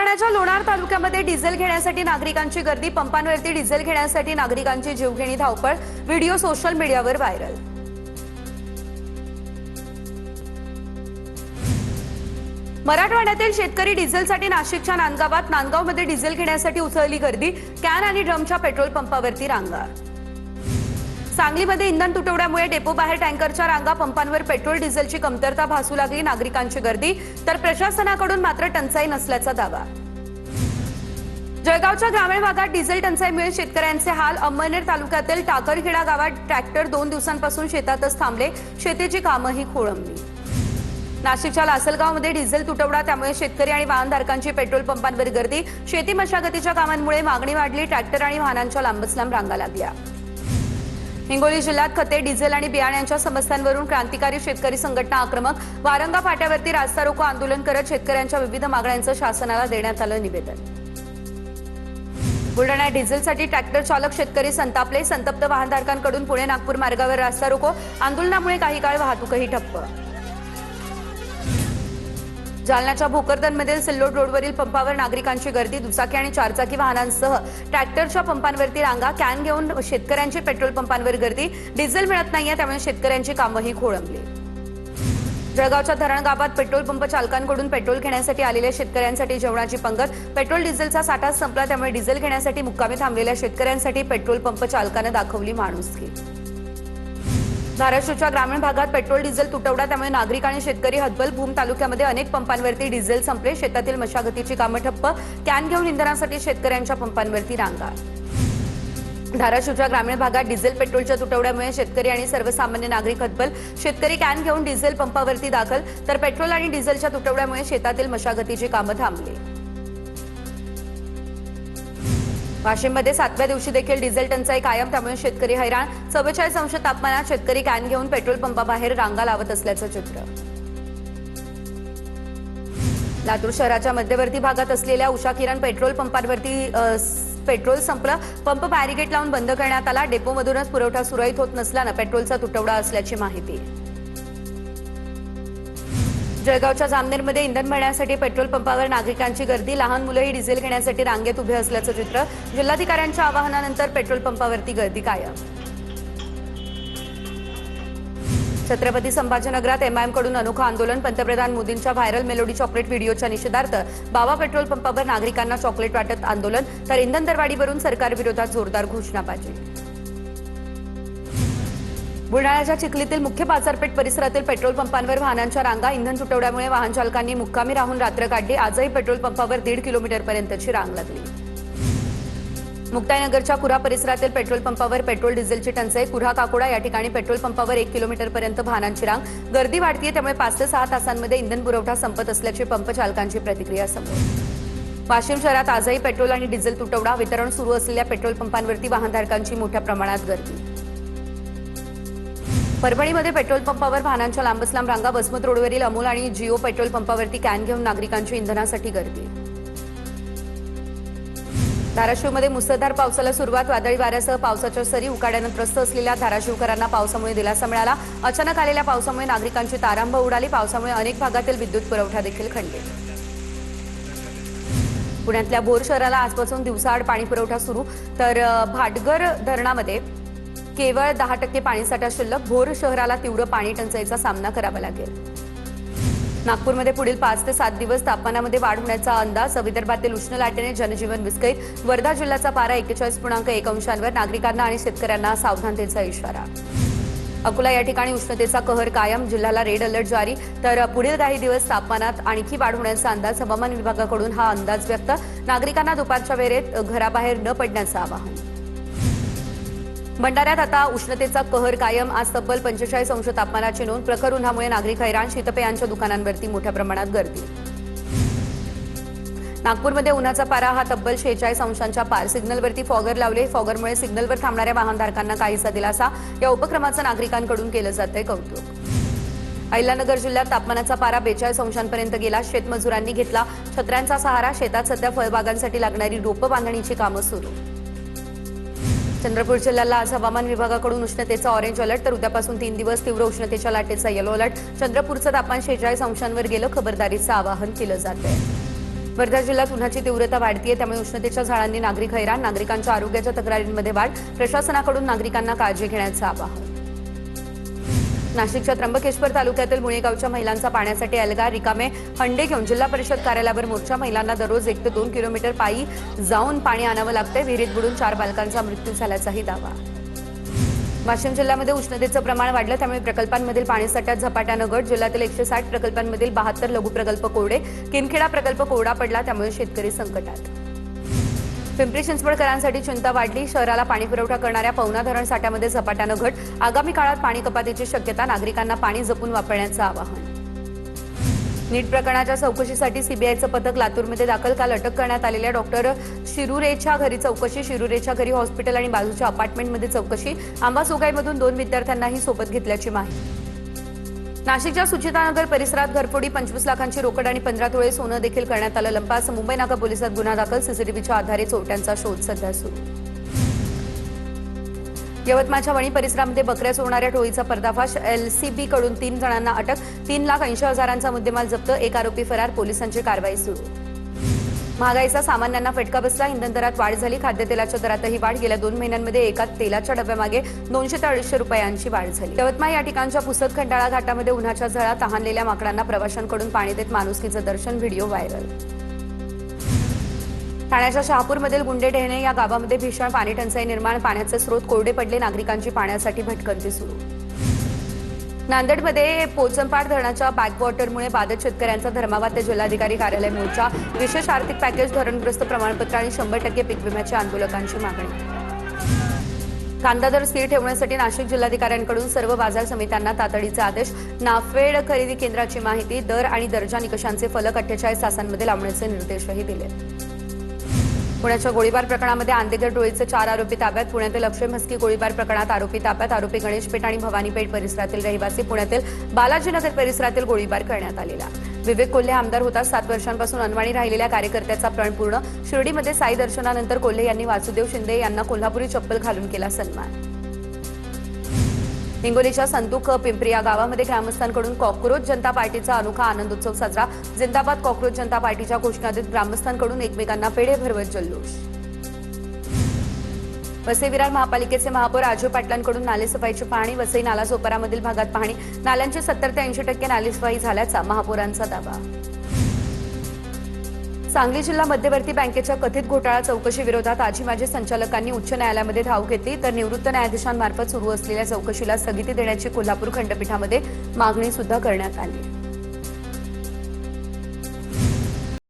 बुलढाण्याच्या लोणार तालुक्यामध्ये डिझेल घेण्यासाठी नागरिकांची गर्दी, पंपांवरती डिझेल घेण्यासाठी नागरिकांची जीवघेणी धावपळ, व्हिडिओ सोशल मीडियावर व्हायरल। मराठवाड्यातील शेतकरी डिझेलसाठी नाशिकच्या नांदगावमध्ये डिझेल घेण्यासाठी उसळली गर्दी, कॅन आणि ड्रमच्या पेट्रोल पंपावरती रांगा। सांगलीमध्ये इंधन तुटवड्यामुळे डेपो बाहेर टँकरच्या रांगा, पंपांवर पेट्रोल डिझेलची कमतरता भासू लागली, नागरिकांची गर्दी, तर प्रशासनाकडून मात्र टंचाई नसल्याचा दावा। जळगावच्या ग्रामीण भागात डिझेल टंचाईमुळे शेतकऱ्यांचे हाल, अंमळनेर तालुक्यातील टाकरखेडा गावात ट्रॅक्टर 2 दिवसांपासून शेतातच थांबले, शेतीची कामंही खोळंबली। नाशिकच्या लासलगावमध्ये डिझेल तुटवडा, त्यामुळे शेतकरी आणि वाहनधारकांची पेट्रोल पंपांवर गर्दी, शेती मशागतीच्या कामांमुळे मागणी वाढली, ट्रॅक्टर आणि वाहनांच्या लांबच लांब रांगा लागल्या। हिंगोली जिल्ह्यात खते, डिझेल आणि बियाण्यांच्या समस्यांवरून क्रांतिकारी शेतकरी संघटना आक्रमक, वारंगा फाट्यावरती रास्ता रोको आंदोलन करत शेतकऱ्यांच्या विविध मागण्यांचं शासनाला देण्यात आलं निवेदन। बुलढाण्यात डिझेलसाठी ट्रॅक्टर चालक शेतकरी संतापले, संतप्त वाहनधारकांकडून पुणे नागपूर मार्गावर रास्ता रोको, आंदोलनामुळे काही काळ वाहतूकही ठप्प। जालन्याच्या भोकरदनमधील सिल्लोड रोडवरील पंपावर नागरिकांची गर्दी, दुचाकी आणि चारचाकी वाहनांसह ट्रॅक्टरच्या पंपांवरती रांगा, कॅन घेऊन शेतकऱ्यांची पेट्रोल पंपांवर गर्दी, डिझेल मिळत नाहीये त्यामुळे शेतकऱ्यांची कामंही खोळंबली। जळगावच्या धरण गावात पेट्रोल पंप चालकांकडून पेट्रोल घेण्यासाठी आलेल्या शेतकऱ्यांसाठी जेवणाची पंगत, पेट्रोल डिझेलचा साठा संपला त्यामुळे डिझेल घेण्यासाठी मुक्कामी थांबलेल्या शेतकऱ्यांसाठी पेट्रोल पंप चालकानं दाखवली माणुसकी। धाराशिवच्या ग्रामीण भागात पेट्रोल डिझेल तुटवडा, त्यामुळे नागरिक आणि शेतकरी हतबल, भूम तालुक्यामध्ये अनेक पंपांवरती डिझेल संपले, शेतातील मशागतीची कामं ठप्प, कॅन घेऊन इंधनासाठी शेतकऱ्यांच्या पंपांवरती रांगा। धाराशिवच्या ग्रामीण भागात डिझेल पेट्रोलच्या तुटवड्यामुळे शेतकरी आणि सर्वसामान्य नागरिक हतबल, शेतकरी कॅन घेऊन डिझेल पंपावरती दाखल, तर पेट्रोल आणि डिझेलच्या तुटवड्यामुळे शेतातील मशागतीची कामं थांबली। वाशिममध्ये 7व्या दिवशी देखील डिझेल टंचाई कायम, त्यामुळे शेतकरी हैराण, 44 अंश तापमानात शेतकरी कॅन घेऊन पेट्रोल पंपाबाहेर रांगा लावत असल्याचं चित्र। लातूर शहराच्या मध्यवर्ती भागात असलेल्या उषा किरण पेट्रोल पंपावरती पेट्रोल संपलं, पंप बॅरिगेट लावून बंद करण्यात आला, डेपोमधूनच पुरवठा सुरळीत होत नसल्यानं पेट्रोलचा तुटवडा असल्याची माहिती। जळगावच्या जामनेरमध्ये इंधन भरण्यासाठी पेट्रोल पंपावर नागरिकांची गर्दी, लहान मुलंही डिझेल घेण्यासाठी रांगेत उभे असल्याचं चित्र, जिल्हाधिकाऱ्यांच्या आवाहनानंतर पेट्रोल पंपावरती गर्दी कायम। छत्रपती संभाजीनगरात एमआयएम कडून अनोखं आंदोलन, पंतप्रधान मोदींच्या व्हायरल मेलोडी चॉकलेट व्हिडिओच्या निषेधार्थ बावा पेट्रोल पंपावर नागरिकांना चॉकलेट वाटत आंदोलन, तर इंधन दरवाढीवरून सरकारविरोधात जोरदार घोषणाबाजी। बुलढाण्याच्या चिखलीतील मुख्य बाजारपेठ परिसरातील पेट्रोल पंपांवर वाहनांच्या रांगा, इंधन तुटवड्यामुळे वाहन चालकांनी मुक्कामी राहून रात्र काढली, आजही पेट्रोल पंपावर 1.5 किलोमीटरपर्यंतची रांग लागली। मुक्ताईनगरच्या कुऱ्हा परिसरातील पेट्रोल पंपावर पेट्रोल डिझेलची टंचाई, कुऱ्हा काकोडा या ठिकाणी पेट्रोल पंपावर 1 किलोमीटरपर्यंत वाहनांची रांग, गर्दी वाढतीये त्यामुळे 5 ते 6 तासांमध्ये इंधन पुरवठा संपत असल्याची पंप चालकांची प्रतिक्रिया समोर। वाशिम शहरात आजही पेट्रोल आणि डिझेल तुटवडा, वितरण सुरू असलेल्या पेट्रोल पंपांवरती वाहनधारकांची मोठ्या प्रमाणात गर्दी। परभणीमध्ये पेट्रोल पंपावर वाहनांच्या लांबच लांब रांगा, वसमत रोडवरील अमूल आणि जिओ पेट्रोल पंपावरती कॅन घेऊन नागरिकांची इंधनासाठी गर्दी। धाराशिवमध्ये मुसळधार पावसाला सुरुवात, वादळी वाऱ्यासह पावसाच्या सरी, उकाड्यानं त्रस्त असलेल्या धाराशिवकरांना पावसामुळे दिलासा मिळाला, अचानक आलेल्या पावसामुळे नागरिकांची तारांब उडाली, पावसामुळे अनेक भागातील विद्युत पुरवठा देखील खंडित। पुण्यातल्या भोर शहराला आजपासून दिवसाआड पाणी पुरवठा सुरू, तर भाटघर धरणामध्ये केवळ 10% पाणीसाठा शिल्लक, भोर शहराला तीव्र पाणी टंचाईचा सामना करावा लागेल। नागपूरमध्ये पुढील 5 ते 7 दिवस तापमानामध्ये वाढ होण्याचा अंदाज, विदर्भातील उष्ण लाटेने जनजीवन विस्कळीत, वर्धा जिल्ह्याचा पारा 41.1 अंशांवर, नागरिकांना आणि शेतकऱ्यांना सावधानतेचा इशारा। अकोला या ठिकाणी उष्णतेचा कहर कायम, जिल्ह्याला रेड अलर्ट जारी, तर पुढील काही दिवस तापमानात आणखी वाढ होण्याचा अंदाज, हवामान विभागाकडून हा अंदाज व्यक्त, नागरिकांना दुपारच्या वेळेत घराबाहेर न पडण्याचं आवाहन। भंडाऱ्यात आता उष्णतेचा कहर कायम, आज तब्बल 45 अंश तापमानाची नोंद, प्रखर उन्हामुळे नागरिक हैराण, शीतपेयांच्या दुकानांवरती मोठ्या प्रमाणात गर्दी। नागपूरमध्ये उन्हाचा पारा हा तब्बल 46 अंशांच्या पार, सिग्नलवरती फॉगर लावले, फॉगरमुळे सिग्नलवर थांबणाऱ्या वाहनधारकांना काहीसा दिलासा, या उपक्रमाचं नागरिकांकडून केलं जातंय कौतुक। अहिल्यानगर जिल्ह्यात तापमानाचा पारा 42 अंशांपर्यंत गेला, शेतमजुरांनी घेतला छत्र्यांचा सहारा, शेतात सध्या फळबागांसाठी लागणारी रोपं बांधणीची कामं सुरू। चंद्रपूर जिल्ह्याला आज हवामान विभागाकडून उष्णतेचा ऑरेंज अलर्ट, तर उद्यापासून 3 दिवस तीव्र उष्णतेच्या लाटेचा येलो अलर्ट, चंद्रपूरचं तापमान 46 अंशांवर गेलं, खबरदारीचं आवाहन केलं जातंय। वर्धा जिल्ह्यात उन्हाची तीव्रता वाढतीये, त्यामुळे उष्णतेच्या झळांनी नागरिक हैराण. नागरिकांच्या आरोग्याच्या तक्रारींमध्ये वाढ. प्रशासनाकडून नागरिकांना काळजी घेण्याचं आवाहन. नाशिकच्या त्र्यंबकेश्वर तालुक्यातील मुळेगावच्या महिलांचा पाण्यासाठी एल्गार. रिकामे हंडे घेऊन जिल्हा परिषद कार्यालयावर मोर्चा. महिलांना दररोज 1 ते 2 किलोमीटर पायी जाऊन पाणी आणावं लागतंय. विहिरीत बुडून 4 बालकांचा मृत्यू झाल्याचाही दावा. वाशिम जिल्ह्यामध्ये उष्णतेचं प्रमाण वाढलं, त्यामुळे प्रकल्पांमधील पाणीसाठ्यात झपाट्यानं घट. जिल्ह्यातील 160 प्रकल्पांमधील 72 लघु प्रकल्प कोरडे. किनखेडा प्रकल्प कोरडा पडला, त्यामुळे शेतकरी संकटात. पिंपरी चिंचवडकरांसाठी चिंता वाढली. शहराला पाणी पुरवठा करणाऱ्या पवना धरण साठ्यामध्ये झपाट्यानं घट. आगामी काळात पाणी कपातीची शक्यता. नागरिकांना पाणी जपून वापरण्याचं आवाहन. नीट प्रकरणाच्या चौकशीसाठी सीबीआयचं पथक लातूरमध्ये दाखल. काल अटक करण्यात आलेल्या डॉक्टर शिरुरेच्या घरी चौकशी. शिरुरेच्या घरी हॉस्पिटल आणि बाजूच्या अपार्टमेंटमध्ये चौकशी. आंबासोगाईमधून 2 विद्यार्थ्यांनाही सोबत घेतल्याची माहिती. नाशिकच्या सुचितानगर परिसरात घरफोडी. 25 लाखांची रोकड आणि 15 तोळे सोनं देखील करण्यात आलं लंपास. मुंबई नाका पोलिसात गुन्हा दाखल. सीसीटीव्हीच्या आधारे चोरट्यांचा शोध सध्या सुरू. यवतमाळच्या वणी परिसरामध्ये बकऱ्या चोरणाऱ्या टोळीचा पर्दाफाश. एलसीबी कडून 3 जणांना अटक. 3,80,000चा मुद्देमाल जप्त. एक आरोपी फरार. पोलिसांची कारवाई सुरू. महागाईचा सामान्यांना फटका बसला. इंधन दरात वाढ झाली. खाद्यतेलाच्या दरातही वाढ. गेल्या 2 महिन्यांमध्ये एका तेलाच्या डब्यामागे 200 ते 250 रुपयांची वाढ झाली. यवतमाळ या ठिकाणच्या पुसद खंडाळा घाटामध्ये उन्हाच्या झळा. तहानलेल्या माकडांना प्रवाशांकडून पाणी देत माणुसकीचं दर्शन. Video viral. ठाण्याच्या शहापूरमधील गुंडेढेणे या गावामध्ये भीषण पाणी टंचाई निर्माण. पाण्याचे स्रोत कोरडे पडले. नागरिकांची पाण्यासाठी भटकंती सुरू. नांदेडमध्ये पोचमपाड धरणाच्या बॅकवॉटरमुळे बाधित शेतकऱ्यांचा धर्माबाद ते जिल्हाधिकारी कार्यालय मोर्चा. विशेष आर्थिक पॅकेज, धरणग्रस्त प्रमाणपत्र आणि 100% पीक विम्याच्या आंदोलकांची मागणी. कांदा दर स्थिर ठेवण्यासाठी नाशिक जिल्हाधिकाऱ्यांकडून सर्व बाजार समित्यांना तातडीचे आदेश. नाफेड खरेदी केंद्राची माहिती. दर आणि दर्जा निकषांचे फलक 48 तासांमध्ये लावण्याचे निर्देशही दिले. पुण्याच्या गोळीबार प्रकरणामध्ये आंदेघर टोळीचे 4 आरोपी ताब्यात. पुण्यातील अक्षय म्हस्की गोळीबार प्रकरणात आरोपी ताब्यात. आरोपी गणेशपेठ आणि भवानीपेठ परिसरातील रहिवासी. पुण्यातील बालाजीनगर परिसरातील गोळीबार करण्यात आलेला. विवेक कोल्हे आमदार होताच 7 वर्षांपासून अनवाणी राहिलेल्या कार्यकर्त्याचा प्रण पूर्ण. शिर्डीमध्ये साई दर्शनानंतर कोल्हे यांनी वासुदेव शिंदे यांना कोल्हापुरी चप्पल घालून केला सन्मान. हिंगोलीच्या संतूक पिंपरी या गावामध्ये ग्रामस्थांकडून कॉक्रोच जनता पार्टीचा अनोखा आनंदोत्सव साजरा. जिंदाबाद कॉक्रोच जनता पार्टीच्या घोषणा देत ग्रामस्थांकडून एकमेकांना पेढे भरवत जल्लोष. वसई विरार महापालिकेचे महापौर राजू पाटलांकडून नालेसफाईची पाहणी. वसई नालासोपारामधील भागात पाहणी. नाल्यांची 70 ते 80% नालेसफाई झाल्याचा महापौरांचा दावा. सांगली जिल्हा मध्यवर्ती बँकेच्या कथित घोटाळा चौकशी विरोधात आजी माजी संचालकांनी उच्च न्यायालयामध्ये धाव घेतली. तर निवृत्त न्यायाधीशांमार्फत सुरू असलेल्या चौकशीला स्थगिती देण्याची कोल्हापूर खंडपीठामध्ये मागणी सुद्धा करण्यात आली.